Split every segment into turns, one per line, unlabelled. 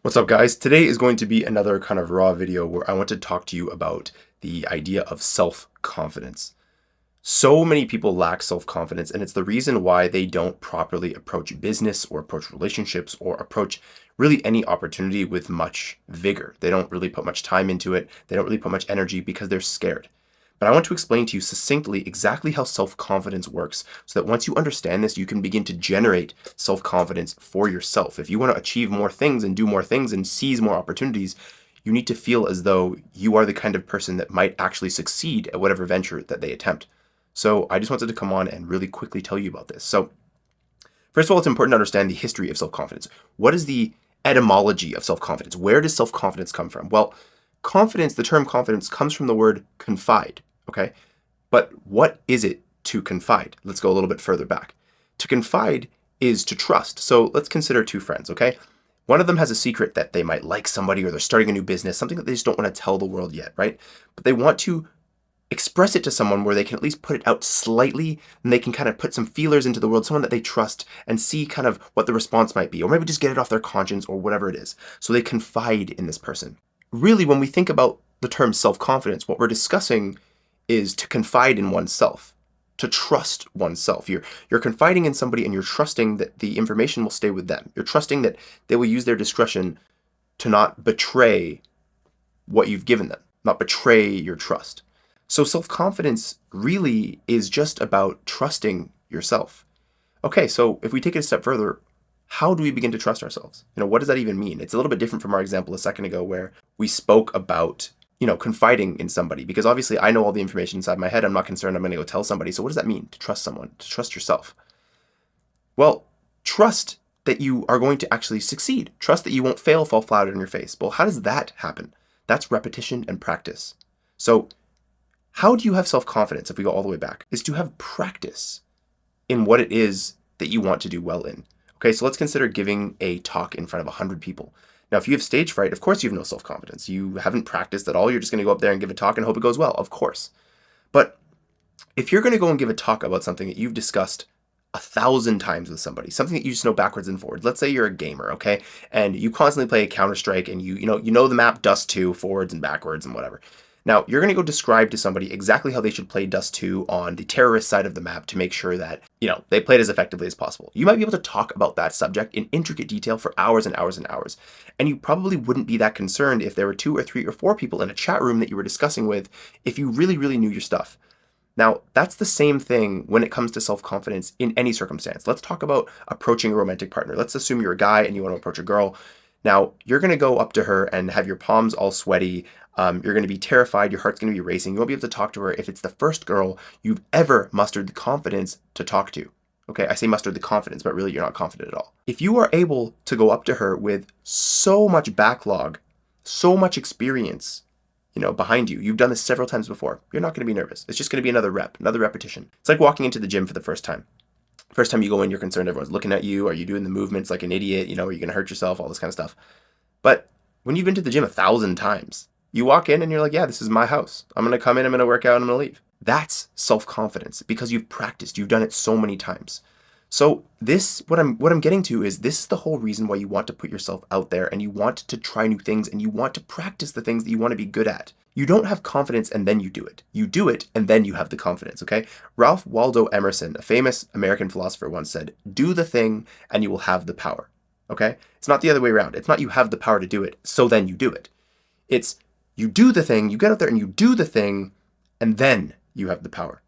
What's up, guys? Today is going to be another kind of raw video where I want to talk to you about the idea of self-confidence. So many people lack self-confidence, and it's the reason why they don't properly approach business or approach relationships or approach really any opportunity with much vigor. They don't really put much time into it. They don't really put much energy because they're scared. But I want to explain to you succinctly exactly how self-confidence works so that once you understand this, you can begin to generate self-confidence for yourself. If you want to achieve more things and do more things and seize more opportunities, you need to feel as though you are the kind of person that might actually succeed at whatever venture that they attempt. So I just wanted to come on and really quickly tell you about this. So first of all, it's important to understand the history of self-confidence. What is the etymology of self-confidence? Where does self-confidence come from? Well, the term confidence comes from the word confide, okay? But what is it to confide? Let's go a little bit further back. To confide is to trust. So let's consider two friends, okay? One of them has a secret that they might like somebody or they're starting a new business, something that they just don't want to tell the world yet, right? But they want to express it to someone where they can at least put it out slightly and they can kind of put some feelers into the world, someone that they trust, and see kind of what the response might be, or maybe just get it off their conscience or whatever it is. So they confide in this person. Really, when we think about the term self-confidence, what we're discussing is to confide in oneself, to trust oneself. You're confiding in somebody and you're trusting that the information will stay with them. You're trusting that they will use their discretion to not betray what you've given them, not betray your trust. So self-confidence really is just about trusting yourself. Okay, so if we take it a step further, how do we begin to trust ourselves? What does that even mean? It's a little bit different from our example a second ago where we spoke about, confiding in somebody, because obviously I know all the information inside my head. I'm not concerned I'm going to go tell somebody. So what does that mean to trust someone, to trust yourself? Well, trust that you are going to actually succeed. Trust that you won't fail, fall flat on your face. Well, how does that happen? That's repetition and practice. So how do you have self-confidence, if we go all the way back, is to have practice in what it is that you want to do well in. Okay, so let's consider giving a talk in front of 100 people. Now, if you have stage fright, of course you have no self-confidence. You haven't practiced at all. You're just going to go up there and give a talk and hope it goes well, of course. But if you're going to go and give a talk about something that you've discussed 1,000 times with somebody, something that you just know backwards and forwards. Let's say you're a gamer, okay? And you constantly play Counter-Strike and you know the map Dust 2 forwards and backwards and whatever. Now, you're going to go describe to somebody exactly how they should play Dust 2 on the terrorist side of the map to make sure that, they play it as effectively as possible. You might be able to talk about that subject in intricate detail for hours and hours and hours. And you probably wouldn't be that concerned if there were 2 or 3 or 4 people in a chat room that you were discussing with if you really, really knew your stuff. Now, that's the same thing when it comes to self-confidence in any circumstance. Let's talk about approaching a romantic partner. Let's assume you're a guy and you want to approach a girl. Now, you're going to go up to her and have your palms all sweaty. You're going to be terrified. Your heart's going to be racing. You won't be able to talk to her if it's the first girl you've ever mustered the confidence to talk to. Okay, I say mustered the confidence, but really you're not confident at all. If you are able to go up to her with so much backlog, so much experience, behind you, you've done this several times before, you're not going to be nervous. It's just going to be another repetition. It's like walking into the gym for the first time. First time you go in, you're concerned everyone's looking at you. Are you doing the movements like an idiot? Are you going to hurt yourself? All this kind of stuff. But when you've been to the gym 1,000 times, you walk in and you're like, yeah, this is my house. I'm going to come in, I'm going to work out, and I'm going to leave. That's self-confidence because you've practiced. You've done it so many times. So what I'm getting to is this is the whole reason why you want to put yourself out there and you want to try new things and you want to practice the things that you want to be good at. You don't have confidence and then you do it. You do it and then you have the confidence, okay? Ralph Waldo Emerson, a famous American philosopher, once said, do the thing and you will have the power, okay? It's not the other way around. It's not you have the power to do it, so then you do it. It's you do the thing, you get out there and you do the thing, and then you have the power.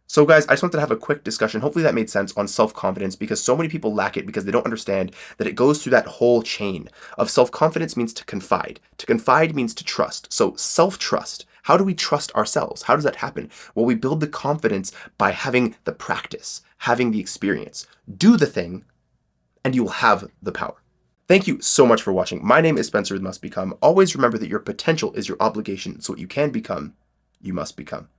So guys, I just wanted to have a quick discussion, hopefully that made sense, on self-confidence because so many people lack it because they don't understand that it goes through that whole chain of self-confidence means to confide. To confide means to trust. So self-trust. How do we trust ourselves? How does that happen? Well, we build the confidence by having the practice, having the experience. Do the thing, and you will have the power. Thank you so much for watching. My name is Spencer with Must Become. Always remember that your potential is your obligation, so what you can become, you must become.